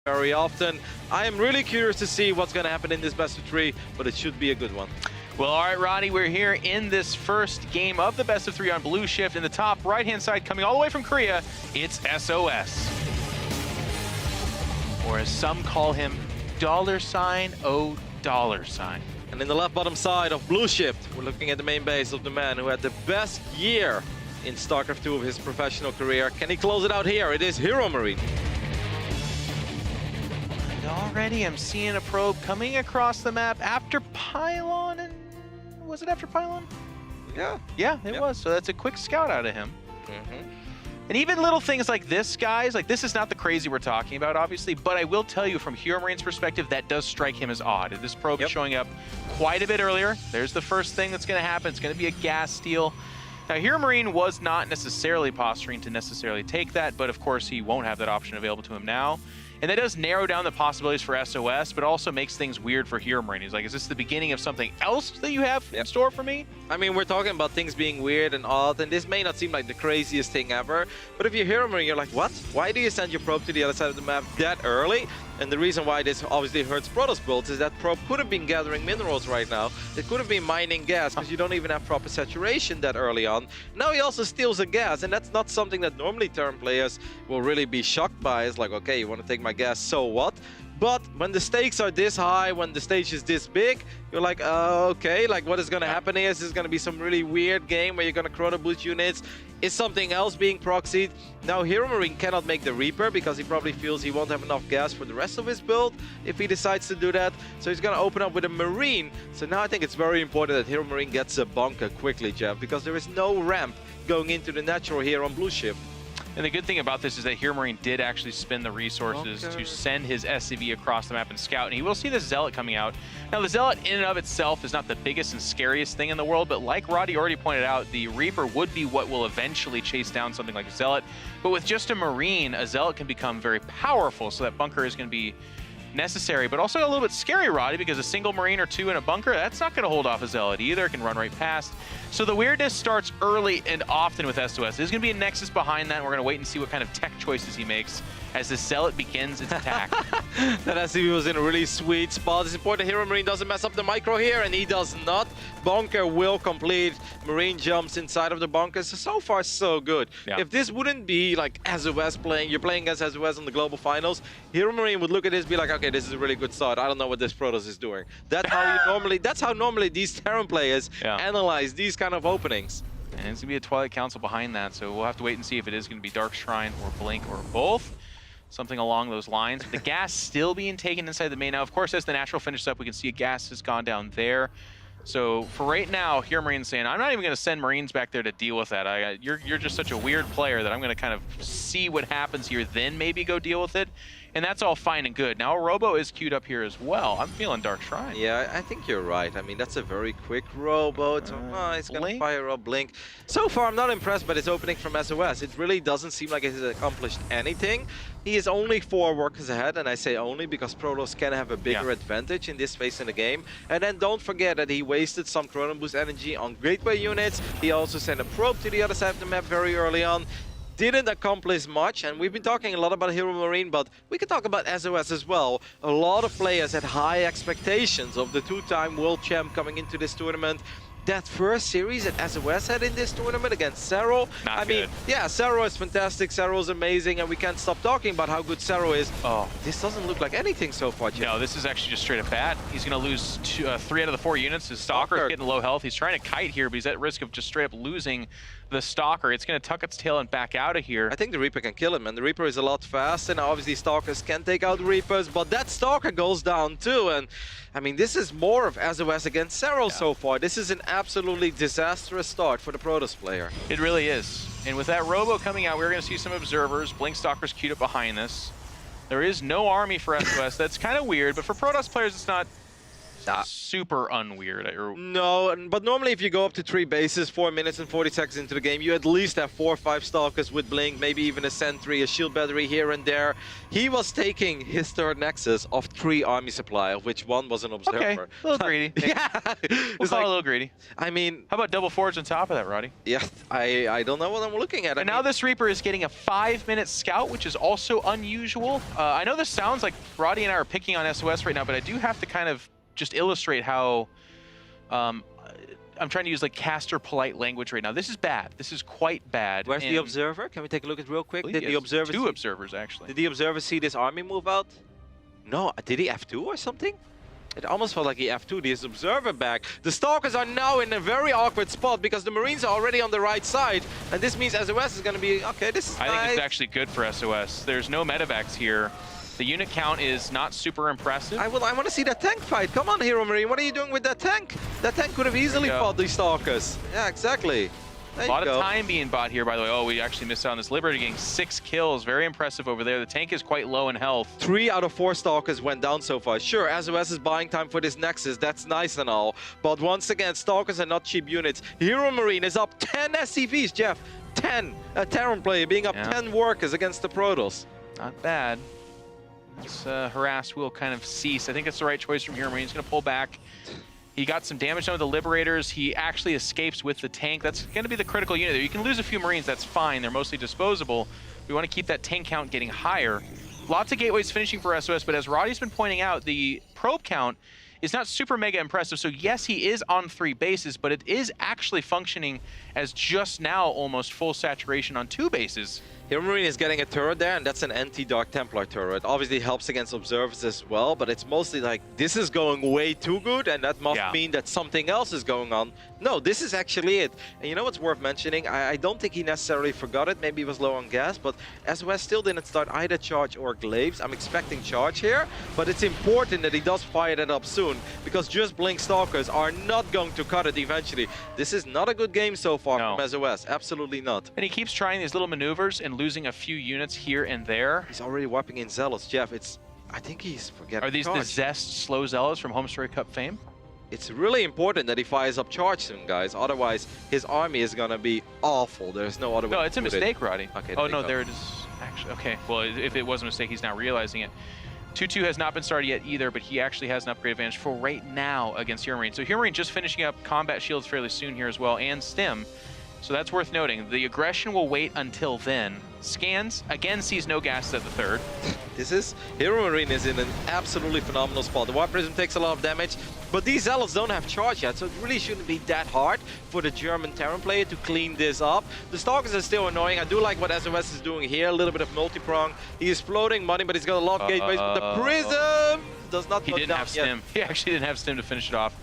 very often. I am really curious to see what's going to happen in this best of 3, but it should be a good one. Well, all right, Roddy, we're here in this first game of the best of 3 on Blue Shift. In the top right-hand side, coming all the way from Korea, it's sOs. Or as some call him, $O$. And in the left bottom side of Blue Shift, we're looking at the main base of the man who had the best year in StarCraft 2 of his professional career. Can he close it out here? It is HeroMarine. And already I'm seeing a probe coming across the map after Pylon, and was it after Pylon? Yeah. Yeah, it was. So that's a quick scout out of him. Mm-hmm. And even little things like this, guys, like this is not the crazy we're talking about, obviously, but I will tell you from HeroMarine's perspective, that does strike him as odd. This probe is showing up quite a bit earlier. There's the first thing that's going to happen. It's going to be a gas steal. Now, HeroMarine was not necessarily posturing to necessarily take that, but of course he won't have that option available to him now. And that does narrow down the possibilities for sOs, but also makes things weird for HeroMarine. He's like, is this the beginning of something else that you have in store for me? I mean, we're talking about things being weird and odd, and this may not seem like the craziest thing ever, but if you're HeroMarine, you're like, what? Why do you send your probe to the other side of the map that early? And the reason why this obviously hurts Protoss builds is that probe could have been gathering minerals right now. It could have been mining gas, because you don't even have proper saturation that early on. Now he also steals a gas, and that's not something that normally Terran players will really be shocked by. It's like, okay, you want to take my gas, so what? But when the stakes are this high, when the stage is this big, you're like, okay, like what is going to happen here? Is this going to be some really weird game where you're going to chrono boost units? Is something else being proxied? Now HeroMarine cannot make the Reaper because he probably feels he won't have enough gas for the rest of his build if he decides to do that. So he's going to open up with a Marine. So now I think it's very important that HeroMarine gets a bunker quickly, Jeff, because there is no ramp going into the natural here on Blue Shift. And the good thing about this is that HeroMarine did actually spend the resources to send his SCV across the map and scout, and he will see the Zealot coming out. Now, the Zealot in and of itself is not the biggest and scariest thing in the world, but like Roddy already pointed out, the Reaper would be what will eventually chase down something like a Zealot. But with just a Marine, a Zealot can become very powerful, so that bunker is going to be necessary, but also a little bit scary, Roddy, because a single Marine or two in a bunker, that's not going to hold off a Zealot either. It can run right past. So the weirdness starts early and often with sOs. There's going to be a nexus behind that, and we're going to wait and see what kind of tech choices he makes as the Zealot begins its attack. That SCV was in a really sweet spot. It's important HeroMarine doesn't mess up the micro here, and he does not. Bunker will complete. Marine jumps inside of the bunker. So far, so good. Yeah. If this wouldn't be like sOs playing, you're playing against sOs on the global finals, HeroMarine would look at this and be like, okay, this is a really good start. I don't know what this Protoss is doing. That's how normally these Terran players analyze these kind of openings. And it's going to be a Twilight Council behind that, so we'll have to wait and see if it is going to be Dark Shrine or Blink or both. Something along those lines. The gas still being taken inside the main. Now, of course, as the natural finishes up, we can see a gas has gone down there. So for right now, HeroMarine's saying, I'm not even going to send Marines back there to deal with that. You're just such a weird player that I'm going to kind of see what happens here, then maybe go deal with it. And that's all fine and good. Now, a Robo is queued up here as well. I'm feeling Dark Shrine. Yeah, I think you're right. I mean, that's a very quick Robo. He's going to fire a Blink. So far, I'm not impressed by this opening from sOs. It really doesn't seem like it has accomplished anything. He is only 4 workers ahead, and I say only because Protoss can have a bigger advantage in this phase in the game. And then don't forget that he wasted some Chrono Boost energy on Gateway units. He also sent a probe to the other side of the map very early on. Didn't accomplish much, and we've been talking a lot about HeroMarine, but we can talk about sOs as well. A lot of players had high expectations of the 2-time world champ coming into this tournament. That first series that sOs had in this tournament against sero, I mean, yeah, sero is fantastic, sero is amazing, and we can't stop talking about how good sero is. Oh, this doesn't look like anything so far, Jim. No, this is actually just straight up bad. He's going to lose 3 out of the 4 units. His Stalker is getting low health. He's trying to kite here, but he's at risk of just straight up losing the Stalker. It's going to tuck its tail and back out of here. I think the Reaper can kill him, and the Reaper is a lot faster. Now, obviously, Stalkers can take out Reapers, but that Stalker goes down too. And I mean, this is more of sOs against sero so far. This is an absolutely disastrous start for the Protoss player. It really is. And with that Robo coming out, we're going to see some observers. Blink Stalkers queued up behind this. There is no army for sOs. That's kind of weird, but for Protoss players, it's not Super unweird. No, but normally if you go up to 3 bases, 4 minutes and 40 seconds into the game, you at least have 4 or 5 stalkers with blink, maybe even a sentry, a shield battery here and there. He was taking his third nexus of 3 army supply, of which 1 was an observer. Okay, a little greedy. Yeah, We'll call it a little greedy. I mean, how about double forge on top of that, Roddy? Yeah, I don't know what I'm looking at. And now this Reaper is getting a 5-minute scout, which is also unusual. I know this sounds like Roddy and I are picking on SOS right now, but I do have to kind of just illustrate how I'm trying to use like caster polite language right now. This is bad. This is quite bad. Where's the observer? Can we take a look at it real quick? Did the observer 2 observers actually. Did the observer see this army move out? No, did he F2 or something? It almost felt like he F2'd his observer back. The Stalkers are now in a very awkward spot because the Marines are already on the right side. And this means SOS is going to be, okay, this is I think it's actually good for SOS. There's no medevacs here. The unit count is not super impressive. I want to see that tank fight. Come on, HeroMarine. What are you doing with that tank? That tank could have easily fought these Stalkers. Yeah, exactly. A lot of time being bought here, by the way. Oh, we actually missed out on this Liberator getting 6 kills. Very impressive over there. The tank is quite low in health. 3 out of 4 Stalkers went down so far. Sure, SOS is buying time for this Nexus. That's nice and all. But once again, Stalkers are not cheap units. HeroMarine is up 10 SCVs, Jeff. 10. A Terran player being up 10 workers against the Protoss. Not bad. This harass will kind of cease. I think it's the right choice from HeroMarine. He's going to pull back. He got some damage done with the Liberators. He actually escapes with the tank. That's going to be the critical unit there. You can lose a few Marines, that's fine. They're mostly disposable. We want to keep that tank count getting higher. Lots of gateways finishing for SOS, but as Roddy's been pointing out, the probe count is not super mega impressive. So yes, he is on 3 bases, but it is actually functioning as just now almost full saturation on 2 bases. HeroMarine is getting a turret there, and that's an anti-Dark Templar turret. Obviously helps against observers as well, but it's mostly like, this is going way too good, and that must mean that something else is going on. No, this is actually it. And you know what's worth mentioning? I don't think he necessarily forgot it. Maybe he was low on gas, but SOS still didn't start either charge or glaives. I'm expecting charge here, but it's important that he does fire that up soon, because just blink Stalkers are not going to cut it eventually. This is not a good game so far from SOS. Absolutely not. And he keeps trying these little maneuvers and losing a few units here and there. He's already wiping in Zealots, Jeff. I think he's forgetting. Are these the Zest slow Zealots from Home Story Cup fame? It's really important that he fires up charge soon, guys. Otherwise, his army is gonna be awful. There's no other way. No, it's a mistake, Roddy. Okay. Oh no, there it is. Actually, okay. Well, if it was a mistake, he's now realizing it. 2-2 has not been started yet either, but he actually has an upgrade advantage for right now against HeroMarine. So HeroMarine just finishing up combat shields fairly soon here as well, and stim. So that's worth noting. The aggression will wait until then. Scans, again, sees no gases at the 3rd. HeroMarine is in an absolutely phenomenal spot. The Warp Prism takes a lot of damage, but these Zealots don't have charge yet, so it really shouldn't be that hard for the German Terran player to clean this up. The Stalkers are still annoying. I do like what SOS is doing here, a little bit of multi-prong. He is floating money, but he's got a lot of gateways, but the Prism does not He didn't have stim. He actually didn't have stim to finish it off.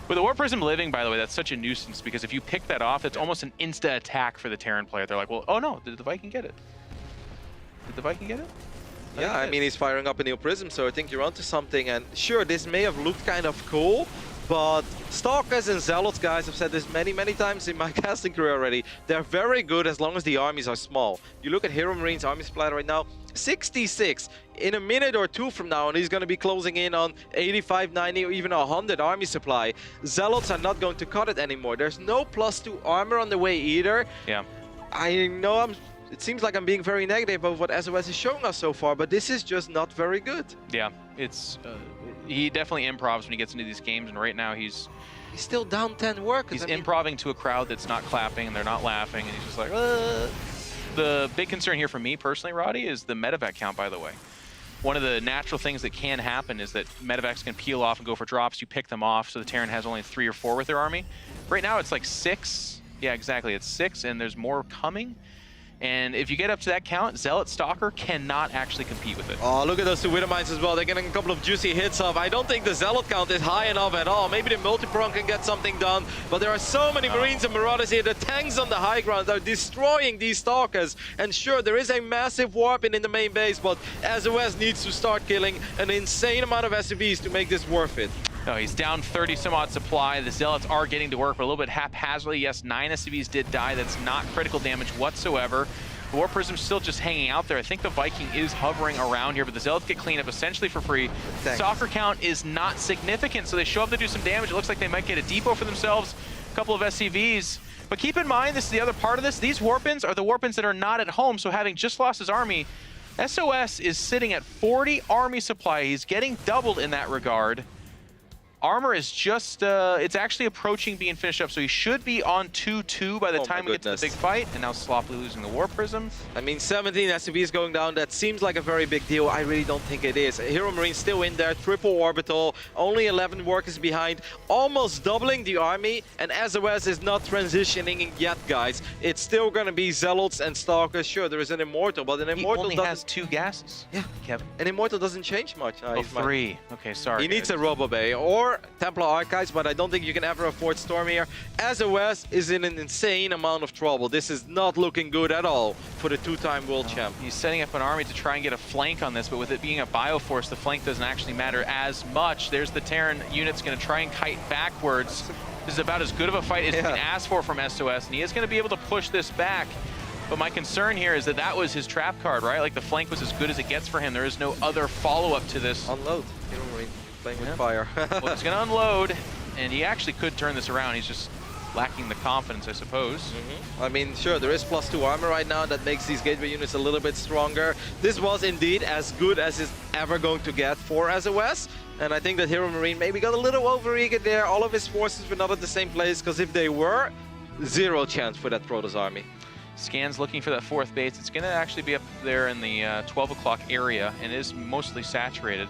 With the Warp Prism living, by the way, that's such a nuisance, because if you pick that off, it's almost an insta attack for the Terran player. They're like, well, oh no, did the Viking get it? Did the Viking get it? Yeah, I mean, he's firing up a new Prism, so I think you're onto something. And sure, this may have looked kind of cool, but Stalkers and Zealots, guys, I've said this many, many times in my casting career already. They're very good as long as the armies are small. You look at HeroMarine's army supply right now, 66. In a minute or 2 from now, and he's going to be closing in on 85, 90, or even 100 army supply. Zealots are not going to cut it anymore. There's no +2 armor on the way either. Yeah. I know it seems like I'm being very negative about what SOS is showing us so far, but this is just not very good. Yeah, it's he definitely improvs when he gets into these games, and right now he's still down 10 workers. He's improving to a crowd that's not clapping and they're not laughing, and he's just like, The big concern here for me personally, Roddy, is the medevac count, by the way. One of the natural things that can happen is that medevacs can peel off and go for drops. You pick them off, so the Terran has only 3 or 4 with their army. Right now it's like 6. Yeah, exactly. It's 6, and there's more coming. And if you get up to that count, Zealot Stalker cannot actually compete with it. Oh, look at those 2 Widowmines as well. They're getting a couple of juicy hits off. I don't think the Zealot count is high enough at all. Maybe the multi-prong can get something done, but there are so many Marines and Marauders here. The tanks on the high ground are destroying these Stalkers. And sure, there is a massive warp in the main base, but SOS needs to start killing an insane amount of SCVs to make this worth it. No, he's down 30 some odd supply. The Zealots are getting to work, but a little bit haphazardly. Yes, 9 SCVs did die. That's not critical damage whatsoever. The War Prism's still just hanging out there. I think the Viking is hovering around here, but the Zealots get cleaned up essentially for free. Soccer count is not significant, so they show up to do some damage. It looks like they might get a depot for themselves, a couple of SCVs. But keep in mind, this is the other part of this. These Warpins are the Warpins that are not at home, so having just lost his army, SOS is sitting at 40 army supply. He's getting doubled in that regard. Armor is just, it's actually approaching being finished up, so he should be on 2-2 by the time we get to the big fight, and now sloppily losing the War Prism. I mean, 17 SCVs going down, that seems like a very big deal. I really don't think it is. HeroMarine still in there, triple orbital, only 11 workers behind, almost doubling the army, and SOS is not transitioning yet, guys. It's still gonna be Zealots and Stalkers. Sure, there is an Immortal, but an Immortal only has 2 gases. Yeah, Kevin. An Immortal doesn't change much. Oh, 3. Okay, sorry. He needs a Robo-Bay or Templar Archives, but I don't think you can ever afford Storm here. SOS is in an insane amount of trouble. This is not looking good at all for the 2-time world champ. He's setting up an army to try and get a flank on this, but with it being a Bioforce, the flank doesn't actually matter as much. There's the Terran unit's going to try and kite backwards. This is about as good of a fight as you can ask for from SOS, and he is going to be able to push this back. But my concern here is that that was his trap card, right? Like the flank was as good as it gets for him. There is no other follow-up to this. Unload. HeroMarine playing with fire. Well, he's going to unload, and he actually could turn this around. He's just lacking the confidence, I suppose. I mean, sure, there is +2 armor right now that makes these gateway units a little bit stronger. This was indeed as good as it's ever going to get for SOS. And I think that HeroMarine maybe got a little overeager there. All of his forces were not at the same place, because if they were, 0 chance for that Protoss army. Scan's looking for that 4th base. It's going to actually be up there in the 12 o'clock area, and is mostly saturated.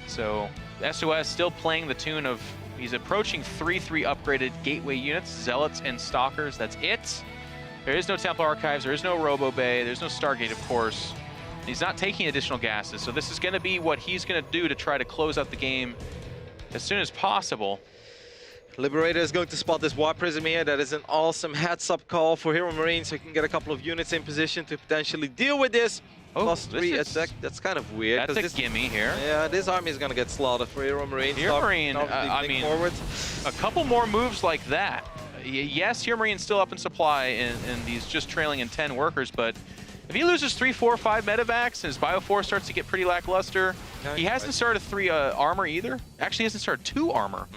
So SOS still playing the tune of, he's approaching 3-3 upgraded gateway units, Zealots and Stalkers, that's it. There is no Templar Archives, there is no Robo Bay, there's no Stargate, of course. He's not taking additional gases, so this is going to be what he's going to do to try to close out the game as soon as possible. Liberator is going to spot this War Prism here. That is an awesome heads-up call for HeroMarine, so he can get a couple of units in position to potentially deal with this. Oh, +3 attack, that's kind of weird. That's a gimme here. Yeah, this army is going to get slaughtered for HeroMarine. HeroMarine, I mean, forward. A couple more moves like that. Yes, HeroMarine's still up in supply, and he's just trailing in 10 workers, but if he loses 3, 4, 5 medevacs, and his Bioforce starts to get pretty lackluster, he hasn't started 3 armor either. Actually, he hasn't started 2 armor.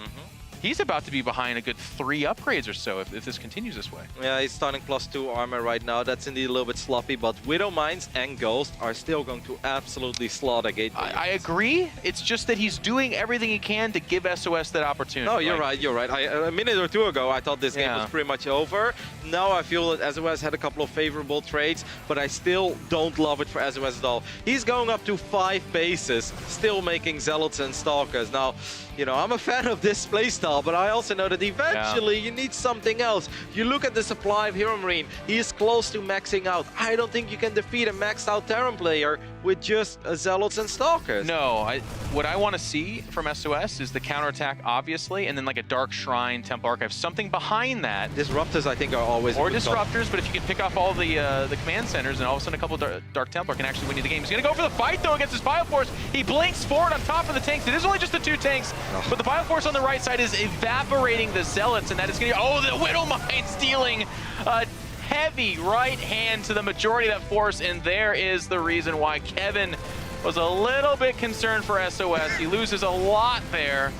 He's about to be behind a good 3 upgrades or so if this continues this way. Yeah, he's starting +2 armor right now. That's indeed a little bit sloppy, but Widow Mines and Ghost are still going to absolutely slaughter Gateway. I agree. It's just that he's doing everything he can to give SOS that opportunity. No, you're right, you're right. A minute or 2 ago, I thought this game was pretty much over. Now I feel that SOS had a couple of favorable trades, but I still don't love it for SOS at all. He's going up to 5 bases, still making Zealots and Stalkers. Now, you know, I'm a fan of this playstyle, but I also know that eventually you need something else. You look at the supply of HeroMarine, he is close to maxing out. I don't think you can defeat a maxed out Terran player with just Zealots and Stalkers. No, what I want to see from SOS is the counterattack, obviously, and then like a Dark Shrine, Temple Archive, something behind that. Disruptors, I think, are always or Disruptors, but if you can pick off all the command centers, and all of a sudden a couple of Dark Templar can actually win you the game. He's going to go for the fight, though, against his Bioforce. He blinks forward on top of the tanks. It is only just the 2 tanks, but the Bioforce on the right side is evaporating the Zealots, and that is going to... Oh, the Widow Mine stealing a heavy right hand to the majority of that force, and there is the reason why Kevin was a little bit concerned for SOS. He loses a lot there.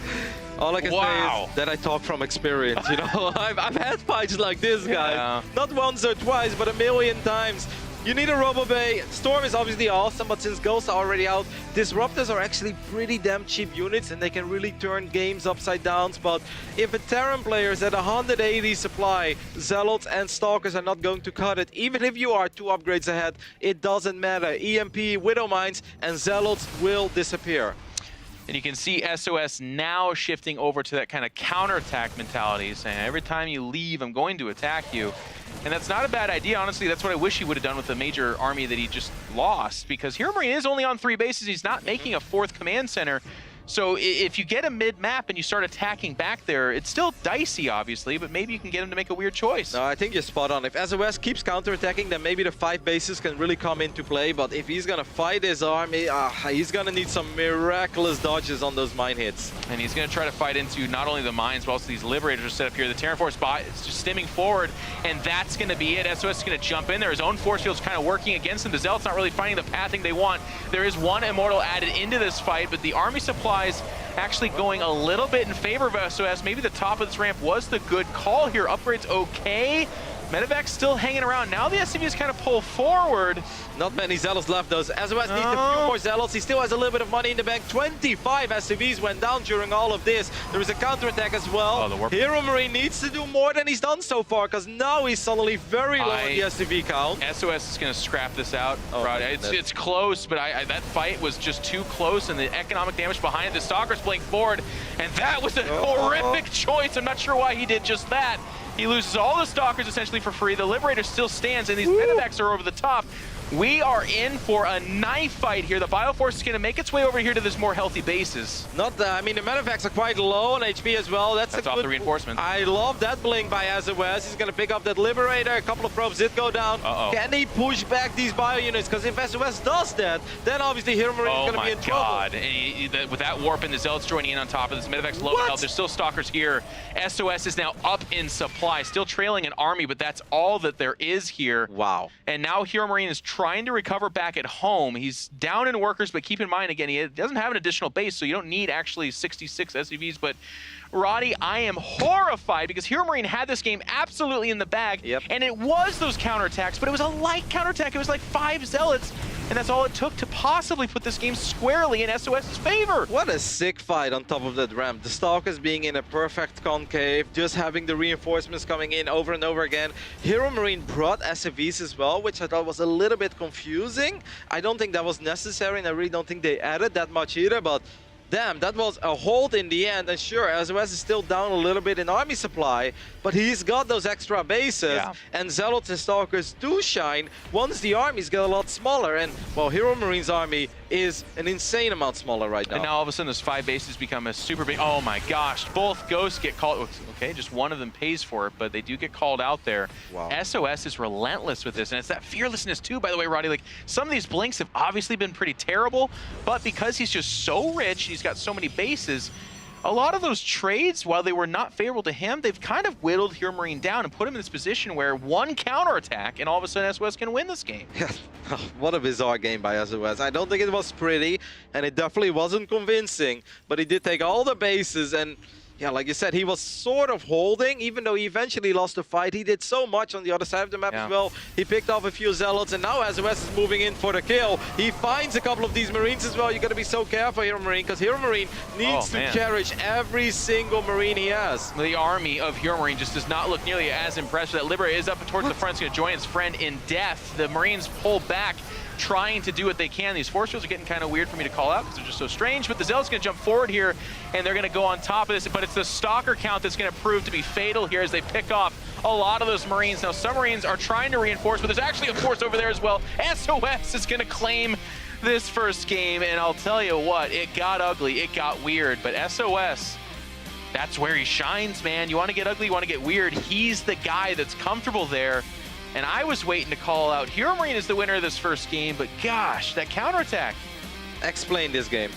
All I can say is that I talk from experience, you know. I've had fights like this, guys. Not once or twice, but a million times. You need a Robo Bay. Storm is obviously awesome, but since Ghosts are already out, Disruptors are actually pretty damn cheap units, and they can really turn games upside down. But if a Terran player is at 180 supply, Zealots and Stalkers are not going to cut it. Even if you are 2 upgrades ahead, it doesn't matter. EMP, Widow Mines, and Zealots will disappear. And you can see SOS now shifting over to that kind of counterattack mentality, saying every time you leave, I'm going to attack you. And that's not a bad idea, honestly. That's what I wish he would have done with the major army that he just lost, because HeroMarine is only on 3 bases. He's not making a 4th command center. So if you get a mid-map and you start attacking back there, it's still dicey, obviously, but maybe you can get him to make a weird choice. No, I think you're spot on. If sOs keeps counterattacking, then maybe the 5 bases can really come into play. But if he's going to fight his army, he's going to need some miraculous dodges on those mine hits. And he's going to try to fight into not only the mines, but also these Liberators are set up here. The Terran Force bot is just stimming forward, and that's going to be it. SOS is going to jump in there. His own force field's kind of working against him. The Zealot's not really finding the pathing they want. There is one Immortal added into this fight, but the army supplies actually going a little bit in favor of SOS. Maybe the top of this ramp was the good call here. Upgrades okay. Medevac's still hanging around. Now the SCVs kind of pull forward. Not many Zealots left, though. SOS needs a few more Zealots. He still has a little bit of money in the bank. 25 SCVs went down during all of this. There is a counterattack as well. Oh, the warp. HeroMarine needs to do more than he's done so far, because now he's suddenly very low on the SCV count. SOS is going to scrap this out. It's close, but that fight was just too close, and the economic damage behind it. The Stalker's playing forward, and that was a horrific choice. I'm not sure why he did just that. He loses all the Stalkers essentially for free. The Liberator still stands, and these Medevacs are over the top. We are in for a knife fight here. The Bioforce is going to make its way over here to this more healthy bases. I mean, the Medevacs are quite low on HP as well. That's off the reinforcement. I love that blink by SOS. He's going to pick up that Liberator. A couple of probes did go down. Can he push back these bio units? Because if SOS does that, then obviously HeroMarine is going to be in trouble. Oh my god. With that warp and the Zealots joining in on top of this, Medevac's low health. There's still Stalkers here. SOS is now up in supply. Still trailing an army, but that's all that there is here. Wow. And now HeroMarine is trying to recover back at home. He's down in workers, but keep in mind, again, he doesn't have an additional base, so you don't need actually 66 SCVs. But Roddy, I am horrified because HeroMarine had this game absolutely in the bag, and it was those counterattacks, but it was a light counterattack. It was like 5 Zealots, and that's all it took to possibly put this game squarely in SOS's favor. What a sick fight on top of that ramp. The Stalkers being in a perfect concave, just having the reinforcements coming in over and over again. HeroMarine brought SCVs as well, which I thought was a little bit confusing. I don't think that was necessary, and I really don't think they added that much either, but damn, that was a hold in the end. And sure, SOS is still down a little bit in army supply, but he's got those extra bases, and Zealots and Stalkers do shine once the armies get a lot smaller. And, well, HeroMarine's army is an insane amount smaller right now. And now all of a sudden those 5 bases become a super big, oh my gosh, both ghosts get called. Okay, just one of them pays for it, but they do get called out there. Wow. SOS is relentless with this, and it's that fearlessness too, by the way, Roddy. Like, some of these blinks have obviously been pretty terrible, but because he's just so rich, he's got so many bases, a lot of those trades, while they were not favorable to him, they've kind of whittled HeroMarine down and put him in this position where one counterattack and all of a sudden SOS can win this game. What a bizarre game by SOS. I don't think it was pretty, and it definitely wasn't convincing, but he did take all the bases, and yeah, like you said, he was sort of holding, even though he eventually lost the fight. He did so much on the other side of the map as well. He picked off a few Zealots, and now SOS is moving in for the kill. He finds a couple of these Marines as well. You got to be so careful, HeroMarine, because HeroMarine needs to cherish every single Marine he has. The army of HeroMarine just does not look nearly as impressive. That Liberator is up towards the front. He's going to join his friend in death. The Marines pull back, trying to do what they can. These force fields are getting kind of weird for me to call out because they're just so strange, but the Zealot's going to jump forward here, and they're going to go on top of this, but it's the Stalker count that's going to prove to be fatal here as they pick off a lot of those Marines. Now, some Marines are trying to reinforce, but there's actually a force over there as well. SOS is going to claim this first game, and I'll tell you what, it got ugly, it got weird, but SOS, that's where he shines, man. You want to get ugly, you want to get weird. He's the guy that's comfortable there. And I was waiting to call out HeroMarine is the winner of this first game, but gosh, that counterattack. Explain this game.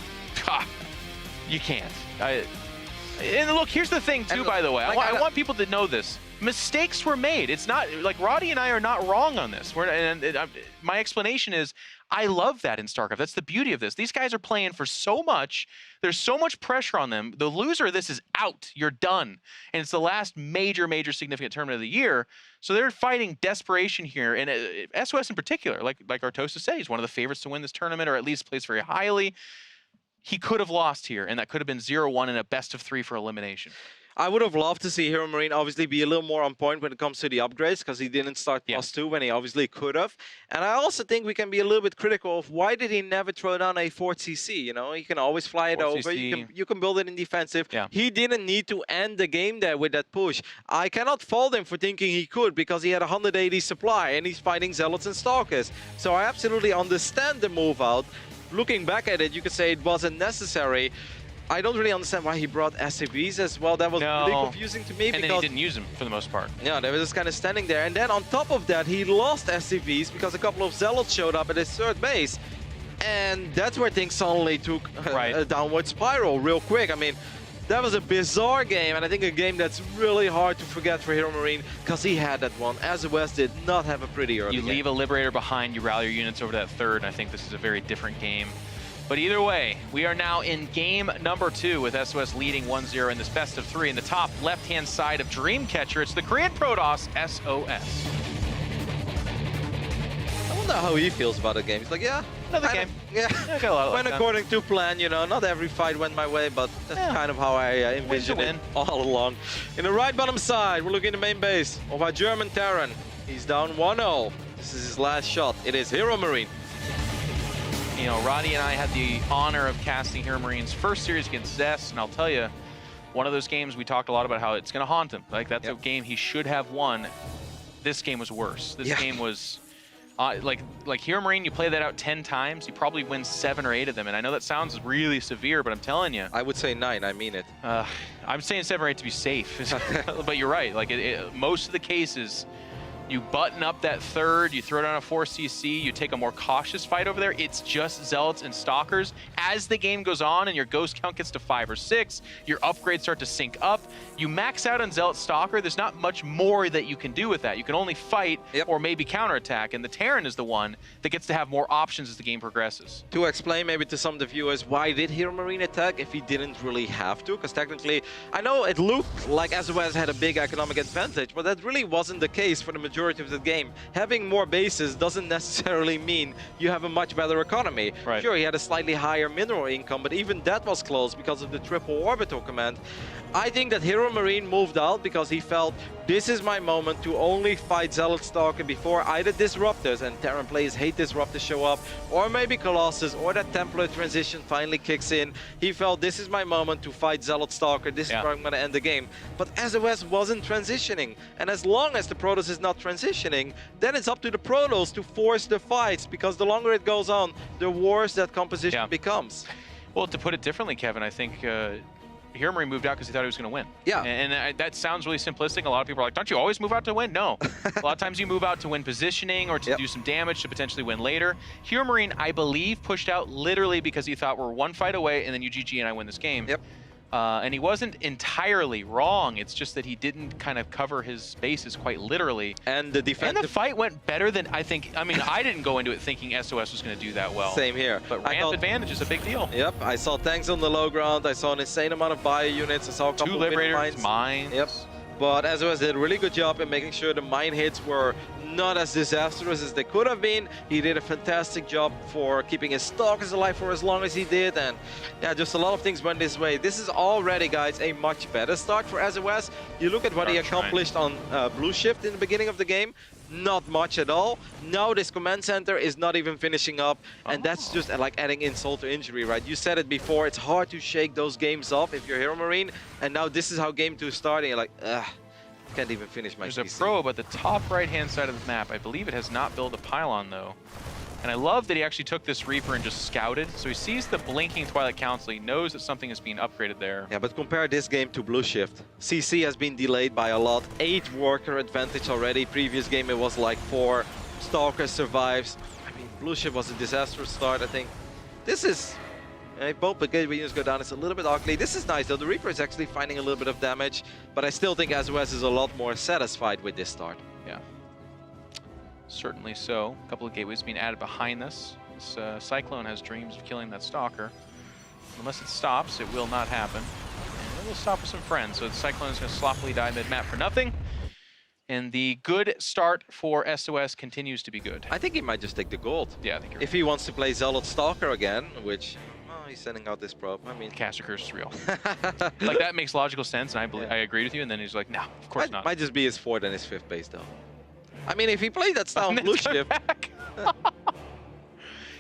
You can't. And look, here's the thing too, by the way. I want people to know this. Mistakes were made. It's not, like, Roddy and I are not wrong on this. My explanation is, I love that in StarCraft. That's the beauty of this. These guys are playing for so much. There's so much pressure on them. The loser of this is out. You're done. And it's the last major significant tournament of the year. So they're fighting desperation here. And SOS in particular, like Artosis said, he's one of the favorites to win this tournament, or at least plays very highly. He could have lost here, and that could have been 0-1 in a best-of-3 for elimination. I would have loved to see HeroMarine obviously be a little more on point when it comes to the upgrades, because he didn't start +2 when he obviously could have. And I also think we can be a little bit critical of why did he never throw down a 4th CC? You know, you can always fly it over. You can build it in defensive. He didn't need to end the game there with that push. I cannot fault him for thinking he could, because he had 180 supply and he's fighting Zealots and Stalkers. So I absolutely understand the move out. Looking back at it, you could say it wasn't necessary. I don't really understand why he brought SCVs as well. That was really confusing to me. And then he didn't use them for the most part. Yeah, they were just kind of standing there. And then on top of that, he lost SCVs because a couple of Zealots showed up at his third base. And that's where things suddenly took a downward spiral real quick. I mean, that was a bizarre game, and I think a game that's really hard to forget for HeroMarine because he had that one. sOs did not have a pretty early game. You leave a Liberator behind, you rally your units over to that third, and I think this is a very different game. But either way, we are now in game number 2 with sOs leading 1-0 in this best of 3. In the top left-hand side of Dreamcatcher, it's the Korean Protoss, sOs. I wonder how he feels about the game. He's like, yeah, another game. Went according to plan, you know. Not every fight went my way, but that's kind of how I envisioned it all along. In the right bottom side, we're looking at the main base of our German Terran. He's down 1-0. This is his last shot. It is HeroMarine. You know, Roddy and I had the honor of casting HeroMarine's first series against Zest, and I'll tell you, one of those games we talked a lot about how it's going to haunt him. Like, that's a game he should have won. This game was worse. This game was... like HeroMarine, you play that out 10 times, you probably win 7 or 8 of them. And I know that sounds really severe, but I'm telling you. I would say 9, I mean it. I'm saying 7 or 8 to be safe. But you're right. Like most of the cases, you button up that third, you throw down a 4cc, you take a more cautious fight over there. It's just Zealots and Stalkers. As the game goes on and your ghost count gets to 5 or 6, your upgrades start to sync up. You max out on Zealot Stalker, there's not much more that you can do with that. You can only fight or maybe counterattack, and the Terran is the one that gets to have more options as the game progresses. To explain maybe to some of the viewers, why did HeroMarine attack if he didn't really have to? Because technically, I know it looked like sOs had a big economic advantage, but that really wasn't the case for the majority of the game. Having more bases doesn't necessarily mean you have a much better economy. Right. Sure, he had a slightly higher mineral income, but even that was close because of the triple orbital command. I think that HeroMarine moved out because he felt this is my moment to only fight Zealot Stalker before either Disruptors, and Terran players hate Disruptors show up, or maybe Colossus, or that Templar transition finally kicks in. He felt this is my moment to fight Zealot Stalker, this is where I'm going to end the game. But sOs wasn't transitioning, and as long as the Protoss is not transitioning, then it's up to the Protoss to force the fights, because the longer it goes on, the worse that composition becomes. Well, to put it differently, Kevin, I think HeroMarine moved out because he thought he was going to win. Yeah. And that sounds really simplistic. A lot of people are like, don't you always move out to win? No. A lot of times you move out to win positioning or to do some damage to potentially win later. HeroMarine, I believe, pushed out literally because he thought we're one fight away and then you GG and I win this game. Yep. And he wasn't entirely wrong. It's just that he didn't kind of cover his bases quite literally. And the defense. And the fight went better than I think. I mean, I didn't go into it thinking sOs was going to do that well. Same here. But ramp advantage is a big deal. Yep. I saw tanks on the low ground. I saw an insane amount of bio units. I saw a couple 2 Liberators, mines. Yep. But sOs did a really good job in making sure the mine hits were not as disastrous as they could have been. He did a fantastic job for keeping his Stalkers alive for as long as he did, and yeah, just a lot of things went this way. This is already, guys, a much better start for sOs. You look at what he accomplished on Blue Shift in the beginning of the game. Not much at all. Now this command center is not even finishing up, and that's just like adding insult to injury, right? You said it before, it's hard to shake those games off if you're HeroMarine, and now this is how game 2 is starting. You're like, ugh, can't even finish my There's PC. a probe at the top right-hand side of the map. I believe it has not built a pylon, though. And I love that he actually took this Reaper and just scouted. So he sees the blinking Twilight Council. He knows that something is being upgraded there. Yeah, but compare this game to Blue Shift. CC has been delayed by a lot. 8 worker advantage already. Previous game it was like 4. Stalker survives. I mean, Blue Shift was a disastrous start, I think. This is... both gateway units go down. It's a little bit ugly. This is nice, though. The Reaper is actually finding a little bit of damage. But I still think sOs is a lot more satisfied with this start. Yeah. Certainly so. A couple of gateways being added behind this. This Cyclone has dreams of killing that Stalker. Unless it stops, it will not happen. And it will stop with some friends. So the Cyclone is going to sloppily die mid-map for nothing. And the good start for sOs continues to be good. I think he might just take the gold. Yeah, I think you're If he wants to play Zealot Stalker again, which... oh, he's sending out this probe. I mean... Caster Curse is real. Like, that makes logical sense, and I agree with you. And then he's like, no, of course not. Might just be his 4th and his 5th base, though. I mean, if he played that style on Blue Shift...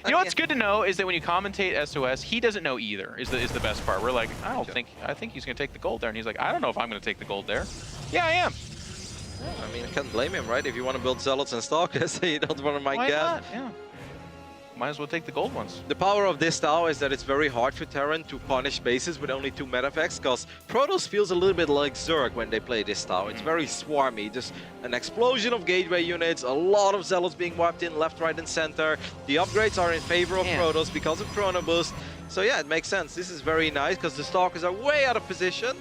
You know what's good to know is that when you commentate sOs, he doesn't know either, is the best part. We're like, I think he's going to take the gold there. And he's like, I don't know if I'm going to take the gold there. Yeah, I am. I mean, I can't blame him, right? If you want to build Zealots and Stalkers, you don't want to mind gas. Yeah. might as well take the gold ones. The power of this style is that it's very hard for Terran to punish bases with only 2 meta effects, because Protoss feels a little bit like Zerg when they play this style. It's very swarmy, just an explosion of gateway units, a lot of Zealots being wiped in left, right, and center. The upgrades are in favor of Protoss because of Chrono Boost. So yeah, it makes sense. This is very nice because the Stalkers are way out of position.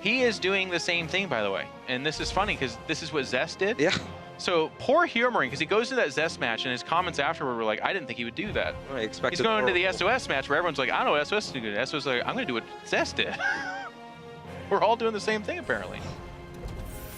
He is doing the same thing, by the way. And this is funny because this is what Zest did. Yeah. So poor HeroMarine, because he goes to that Zest match and his comments afterward were like, I didn't think he would do that. He's going to the SOS match where everyone's like, I don't know what SOS is doing. SOS is like, I'm going to do what Zest did. We're all doing the same thing, apparently.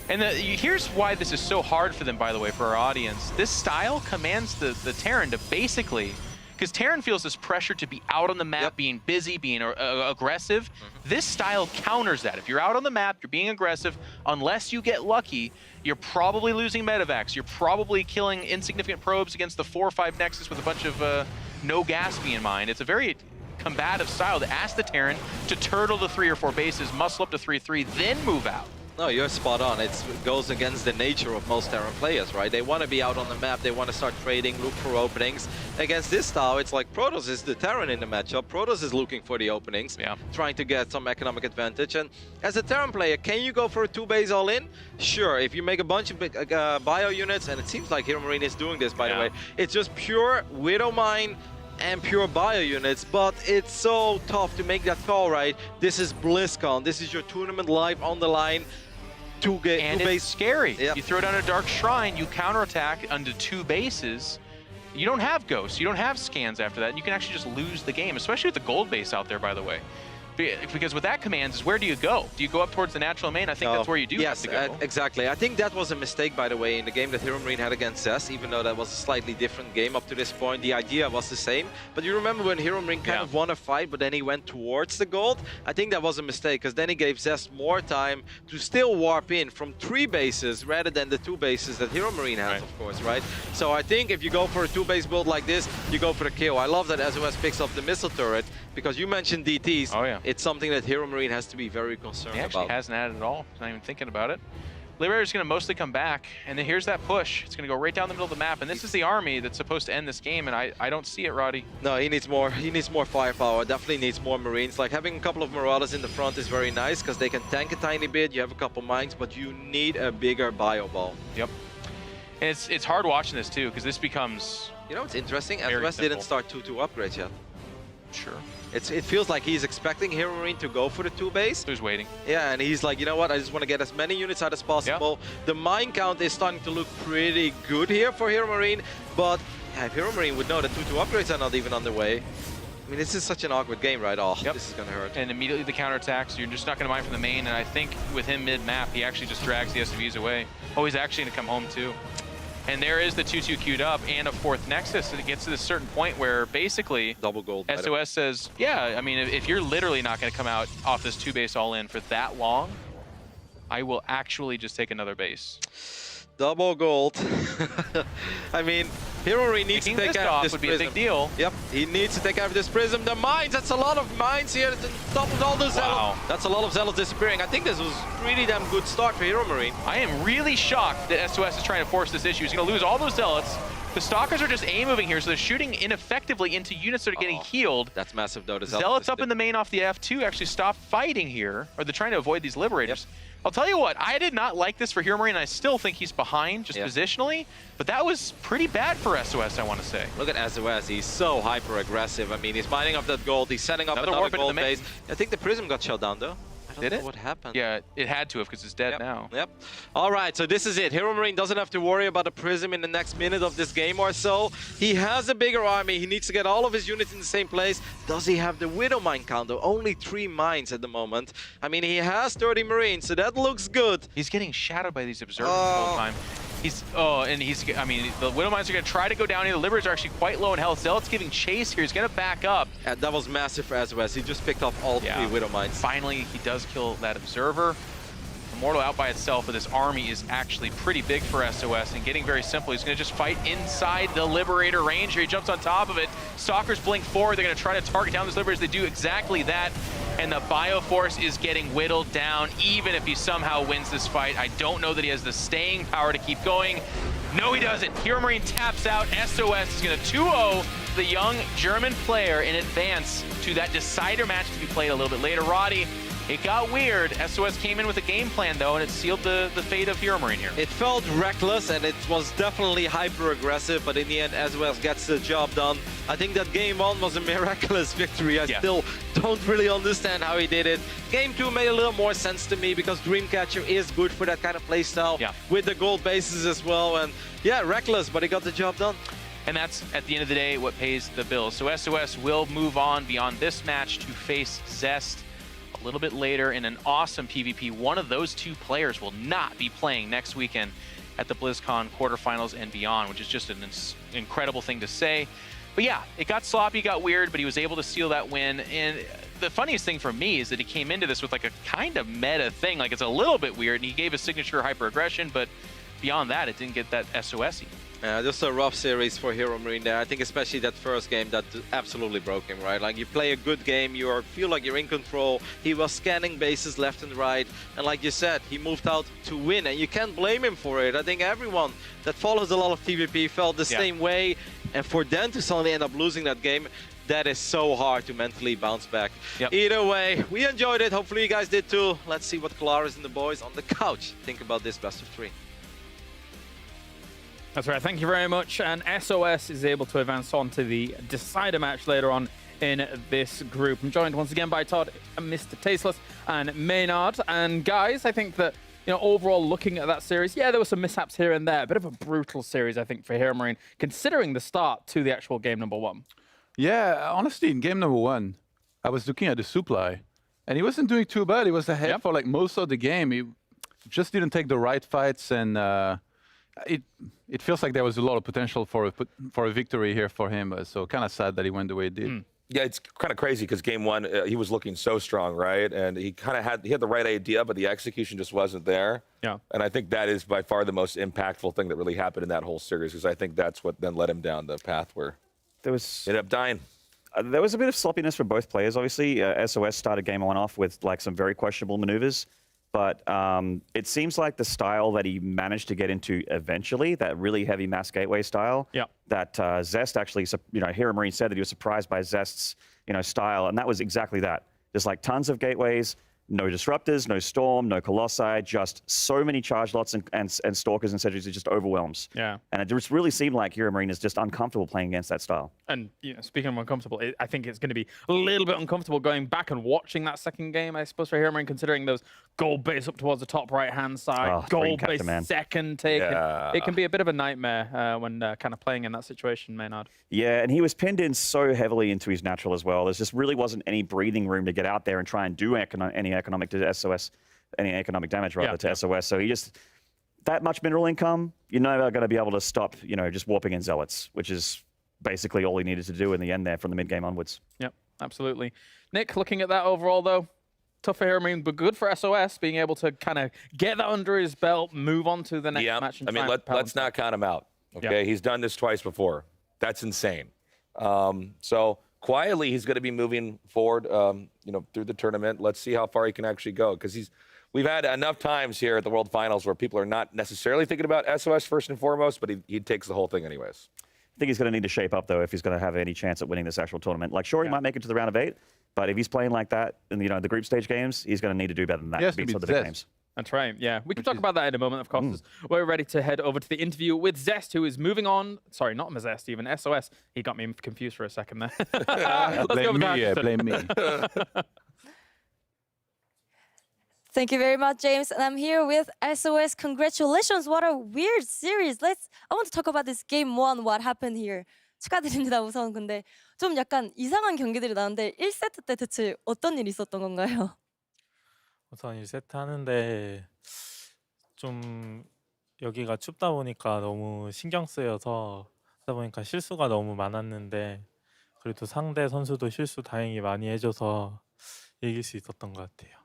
And here's why this is so hard for them, by the way, for our audience. This style commands the Terran to basically, because Terran feels this pressure to be out on the map, being busy, being aggressive. This style counters that. If you're out on the map, you're being aggressive, unless you get lucky, you're probably losing medevacs. You're probably killing insignificant probes against the 4 or 5 Nexus with a bunch of no Gatsby in mind. It's a very combative style to ask the Terran to turtle to 3 or 4 bases, muscle up to 3-3, then move out. No, you're spot on. It goes against the nature of most Terran players, right? They want to be out on the map. They want to start trading, look for openings. Against this style, it's like Protoss is the Terran in the matchup. Protoss is looking for the openings, trying to get some economic advantage. And as a Terran player, can you go for a 2-base all-in? Sure, if you make a bunch of bio units, and it seems like HeroMarine is doing this, by the way. It's just pure Widow Mine and pure bio units, but it's so tough to make that call, right? This is BlizzCon. This is your tournament live on the line. And it's scary. You throw down a Dark Shrine, you counterattack onto 2 bases. You don't have ghosts, you don't have scans after that, and you can actually just lose the game, especially with the gold base out there, by the way. Because with that commands is, where do you go? Do you go up towards the natural main? I think that's where you do have to go. Exactly. I think that was a mistake, by the way, in the game that HeroMarine had against Zest, even though that was a slightly different game up to this point. The idea was the same. But you remember when HeroMarine kind of won a fight, but then he went towards the gold? I think that was a mistake, because then he gave Zest more time to still warp in from 3 bases rather than the 2 bases that HeroMarine has, of course, right? So I think if you go for a 2-base build like this, you go for the kill. I love that SOS picks up the missile turret, because you mentioned DTs. Oh, yeah. It's something that HeroMarine has to be very concerned about. He actually hasn't added at all. He's not even thinking about it. Liberator's going to mostly come back, and then here's that push. It's going to go right down the middle of the map, and this is the army that's supposed to end this game, and I don't see it, Roddy. No, he needs more. He needs more firepower. Definitely needs more Marines. Like, having a couple of Marauders in the front is very nice, because they can tank a tiny bit. You have a couple mines, but you need a bigger bio ball. Yep. And it's hard watching this, too, because this becomes... You know what's interesting? SOS didn't start 2-2 upgrades yet. Sure. It feels like he's expecting HeroMarine to go for the 2-base. Who's waiting? Yeah, and he's like, you know what? I just want to get as many units out as possible. The mine count is starting to look pretty good here for HeroMarine, but if HeroMarine would know that 2-2 upgrades are not even on the way. I mean, this is such an awkward game, right? Oh, this is going to hurt. And immediately the counterattacks, you're just not going to mine from the main, and I think with him mid-map, he actually just drags the SCVs away. Oh, he's actually going to come home, too. And there is the 2-2 queued up and a 4th Nexus, and it gets to this certain point where basically double gold. SOS says, yeah, I mean, if you're literally not going to come out off this 2-base all-in for that long, I will actually just take another base. Double gold. I mean, HeroMarine needs to take out this would be a big deal. Yep, he needs to take out this prism. The mines, that's a lot of mines here. Doubled all the Zealots. That's a lot of Zealots disappearing. I think this was really damn good start for HeroMarine. I am really shocked that SOS is trying to force this issue. He's going to lose all those Zealots. The Stalkers are just A-moving here, so they're shooting ineffectively into units that are getting healed. That's massive, though. Zealots up in the main off the F2 actually stop fighting here, or they're trying to avoid these Liberators. I'll tell you what, I did not like this for HeroMarine, and I still think he's behind, just positionally, but that was pretty bad for SOS, I want to say. Look at SOS, he's so hyper-aggressive. I mean, he's mining up that gold, he's setting up another gold base. I think the Prism got shut down, though. I don't know what happened. Yeah, it had to have, because it's dead now. Yep. All right, so this is it. HeroMarine doesn't have to worry about a Prism in the next minute of this game or so. He has a bigger army. He needs to get all of his units in the same place. Does he have the Widow Mine count, though? Only 3 mines at the moment. I mean, he has 30 Marines, so that looks good. He's getting shadowed by these observers the whole time. I mean, the Widow Mines are going to try to go down here. The Liberators are actually quite low in health. Zealot's giving chase here. He's going to back up. And that was massive for SOS. He just picked off all 3 Widow Mines. Finally, he does kill that Observer. Immortal out by itself, but this army is actually pretty big for SOS, and getting very simple. He's going to just fight inside the Liberator range here. He jumps on top of it. Stalkers blink forward. They're going to try to target down this Liberators. They do exactly that. And the Bioforce is getting whittled down, even if he somehow wins this fight. I don't know that he has the staying power to keep going. No, he doesn't. HeroMarine taps out. sOs is going to 2-0 the young German player in advance to that decider match to be played a little bit later. Roddy, it got weird. sOs came in with a game plan, though, and it sealed the fate of HeroMarine here. It felt reckless, and it was definitely hyper-aggressive, but in the end, sOs gets the job done. I think that game 1 was a miraculous victory. I still don't really understand how he did it. Game 2 made a little more sense to me because Dreamcatcher is good for that kind of playstyle with the gold bases as well. And yeah, reckless, but he got the job done. And that's, at the end of the day, what pays the bills. So sOs will move on beyond this match to face Zest a little bit later in an awesome PvP. One of those two players will not be playing next weekend at the BlizzCon quarterfinals and beyond, which is just an incredible thing to say. But yeah, it got sloppy, got weird, but he was able to seal that win. And the funniest thing for me is that he came into this with like a kind of meta thing. Like, it's a little bit weird, and he gave his signature hyper-aggression, but beyond that, it didn't get that SOS-y. Just a rough series for HeroMarine there. I think especially that first game that absolutely broke him, right? Like, you play a good game, you feel like you're in control. He was scanning bases left and right, and like you said, he moved out to win, and you can't blame him for it. I think everyone that follows a lot of PvP felt the same way, and for them to suddenly end up losing that game, that is so hard to mentally bounce back. Either way, we enjoyed it. Hopefully you guys did too. Let's see what Kalaris and the boys on the couch think about this best of 3. That's right, thank you very much. And sOs is able to advance on to the decider match later on in this group. I'm joined once again by Todd, Mr. Tasteless, and Maynard. And guys, I think that, you know, overall looking at that series, yeah, there were some mishaps here and there. A bit of a brutal series, I think, for HeroMarine, considering the start to the actual game number 1. Yeah, honestly, in game number 1, I was looking at the supply, and he wasn't doing too bad. He was ahead for like most of the game. He just didn't take the right fights, and it feels like there was a lot of potential for a victory here for him. So kind of sad that he went the way it did. Yeah, it's kind of crazy because game 1 he was looking so strong, right? And he kind of had the right idea, but the execution just wasn't there. Yeah. And I think that is by far the most impactful thing that really happened in that whole series, because I think that's what then led him down the path where there was ended up dying. There was a bit of sloppiness from both players. Obviously, sOs started game 1 off with like some very questionable maneuvers. But it seems like the style that he managed to get into eventually, that really heavy mass gateway style, that Zest actually, you know, HeroMarine said that he was surprised by Zest's, you know, style, and that was exactly that. There's like tons of gateways, no disruptors, no storm, no colossi, just so many charge lots and stalkers and sentries. It just overwhelms. Yeah. And it just really seemed like HeroMarine is just uncomfortable playing against that style. And, you know, speaking of uncomfortable, I think it's going to be a little bit uncomfortable going back and watching that second game, I suppose, for HeroMarine, considering those gold base up towards the top right-hand side, gold base second take. It can be a bit of a nightmare when kind of playing in that situation, Maynard. Yeah, and he was pinned in so heavily into his natural as well. There just really wasn't any breathing room to get out there and try and do any economic to SOS, any economic damage rather to SOS. So he just, that much mineral income, you're never going to be able to stop, you know, just warping in Zealots, which is basically all he needed to do in the end there from the mid-game onwards. Yep, absolutely. Nick, looking at that overall though, tough for HeroMarine, but good for sOs being able to kind of get that under his belt, move on to the next match. And I mean, let's not count him out. Okay, he's done this twice before. That's insane. So quietly, he's going to be moving forward, you know, through the tournament. Let's see how far he can actually go, because we've had enough times here at the World Finals where people are not necessarily thinking about SOS first and foremost, but he takes the whole thing anyways. I think he's going to need to shape up, though, if he's going to have any chance at winning this actual tournament. Like, sure, he might make it to the round of 8, but if he's playing like that in, you know, the group stage games, he's going to need to do better than that to beat some of the big games. That's right, yeah. We can talk about that in a moment, of course. As we're ready to head over to the interview with Zest, who is moving on. Sorry, not Zest, even sOs. He got me confused for a second there. Blame me. Thank you very much, James. And I'm here with sOs. Congratulations, what a weird series. I want to talk about this game 1, what happened here. 축하드립니다, 우선. 근데 좀 약간 이상한 경기들이 나는데 1세트 때 대체 어떤 일이 있었던 건가요? 우선 1세트 하는데 좀 여기가 춥다 보니까 너무 신경 쓰여서 하다 보니까 실수가 너무 많았는데 그래도 상대 선수도 실수 다행히 많이 해줘서 이길 수 있었던 것 같아요.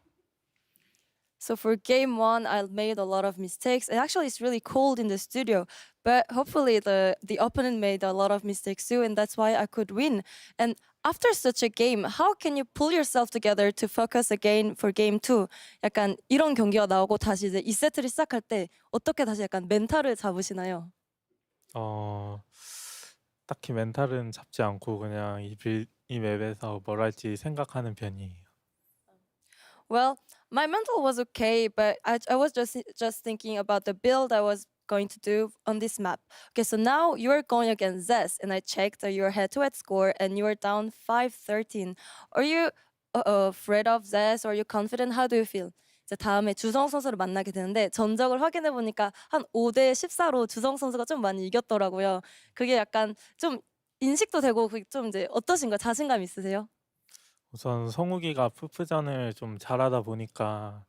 So for game 1, I made a lot of mistakes. And actually, it's really cold in the studio. But hopefully, the opponent made a lot of mistakes too, and that's why I could win. And after such a game, how can you pull yourself together to focus again for game 2? 약간 이런 경기가 나오고 다시 이제 2세트를 시작할 때 어떻게 다시 약간 멘탈을 잡으시나요? 딱히 멘탈은 잡지 않고 그냥 이 맵에서 뭘 할지 생각하는 편이에요. Well, my mental was okay, but I was just thinking about the build I was going to do on this map. Okay, so now you're going against Zess, and I checked your head-to-head score, and you are down 5-13. Are you afraid of Zess? Or are you confident? How do you feel? 이제 다음에 주성 선수를 만나게 되는데 전적을 확인해 보니까 한 5대 14로 주성 선수가 좀 많이 이겼더라고요. 그게 약간 좀 인식도 되고 좀 이제 어떠신가요? 자신감 있으세요? 우선 성욱이가 푸프전을 좀 잘하다 보니까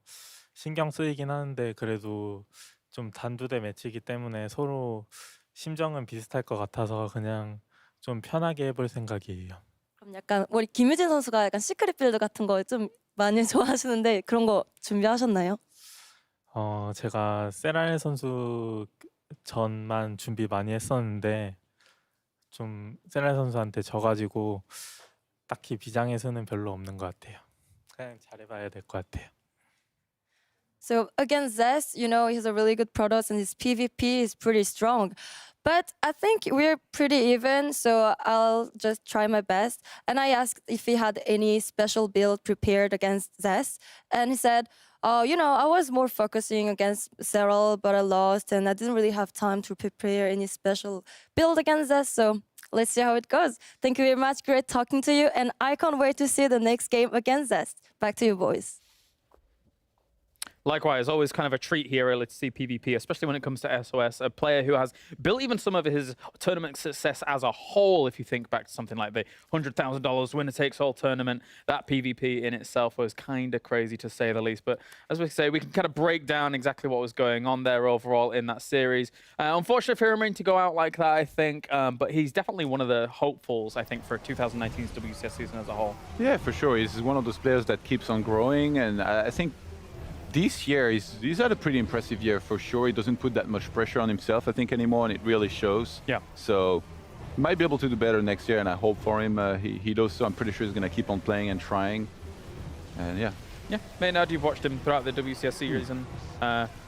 신경 쓰이긴 하는데 그래도 좀 단두대 매치이기 때문에 서로 심정은 비슷할 것 같아서 그냥 좀 편하게 해볼 생각이에요. 그럼 약간 우리 김유진 선수가 약간 시크릿 빌드 같은 거 좀 많이 좋아하시는데 그런 거 준비하셨나요? 제가 세랄 선수 전만 준비 많이 했었는데 좀 세랄 선수한테 져가지고 딱히 비장의 수는 별로 없는 것 같아요. 그냥 잘해봐야 될 것 같아요. So against Zest, you know, he's a really good Protoss and his PvP is pretty strong. But I think we're pretty even, so I'll just try my best. And I asked if he had any special build prepared against Zest. And he said, you know, I was more focusing against Cyril, but I lost and I didn't really have time to prepare any special build against Zest. So let's see how it goes. Thank you very much. Great talking to you. And I can't wait to see the next game against Zest. Back to you, boys. Likewise, always kind of a treat here to see PvP, especially when it comes to SOS, a player who has built even some of his tournament success as a whole. If you think back to something like the $100,000 winner-takes-all tournament, that PvP in itself was kind of crazy to say the least. But as we say, we can kind of break down exactly what was going on there overall in that series. Unfortunate for HeroMarine to go out like that, I think, but he's definitely one of the hopefuls, I think, for 2019's WCS season as a whole. Yeah, for sure. He's one of those players that keeps on growing, and I think this year he's had a pretty impressive year for sure. He doesn't put that much pressure on himself, I think, anymore, and it really shows. Yeah. So he might be able to do better next year, and I hope for him. He does so. I'm pretty sure he's going to keep on playing and trying. And yeah. Yeah, Maynard, you've watched him throughout the WCS series, and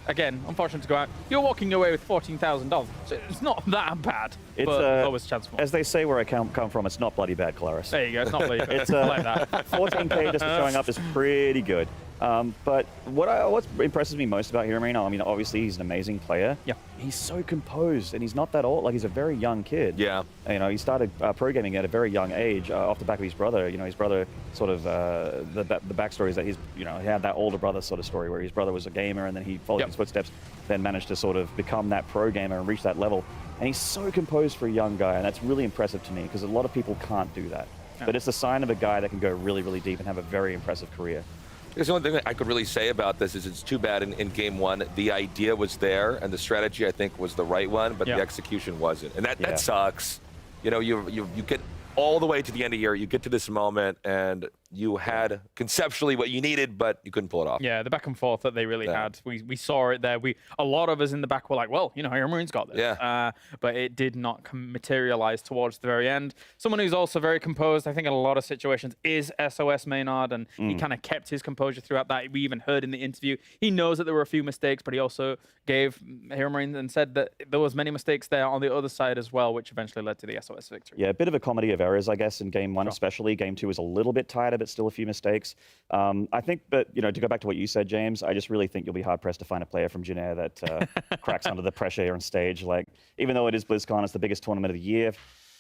again, unfortunate to go out. You're walking away with $14,000, so it's not that bad. It's but always a chance for more. As they say where I come from, it's not bloody bad, Claris. There you go, it's not bloody bad. It's I like that. 14K just for showing up is pretty good. But what impresses me most about HeroMarine, I mean, obviously he's an amazing player. Yeah. He's so composed, and he's not that old. Like, he's a very young kid. Yeah. You know, he started pro gaming at a very young age off the back of his brother. You know, his brother sort of the backstory is that he's, you know, he had that older brother sort of story where his brother was a gamer and then he followed his footsteps, then managed to sort of become that pro gamer and reach that level. And he's so composed for a young guy, and that's really impressive to me because a lot of people can't do that. Yeah. But it's a sign of a guy that can go really, really deep and have a very impressive career. Because the only thing I could really say about this is it's too bad in game one, the idea was there and the strategy, I think, was the right one, but the execution wasn't. And that sucks. You know, you get all the way to the end of the year, you get to this moment, and you had conceptually what you needed, but you couldn't pull it off. Yeah, the back and forth that they really had. We saw it there. A lot of us in the back were like, well, you know, HeroMarine's got this. Yeah. But it did not materialize towards the very end. Someone who's also very composed, I think, in a lot of situations is SOS Maynard, and he kind of kept his composure throughout that. We even heard in the interview, he knows that there were a few mistakes, but he also gave HeroMarine and said that there was many mistakes there on the other side as well, which eventually led to the SOS victory. Yeah, a bit of a comedy of errors, I guess, in game one especially. Game two was a little bit tighter, but still a few mistakes. I think, but you know, to go back to what you said, James, I just really think you'll be hard pressed to find a player from Jin Air that cracks under the pressure on stage. Like, even though it is BlizzCon, it's the biggest tournament of the year,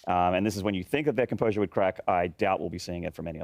and this is when you think that their composure would crack. I doubt we'll be seeing it from any of them.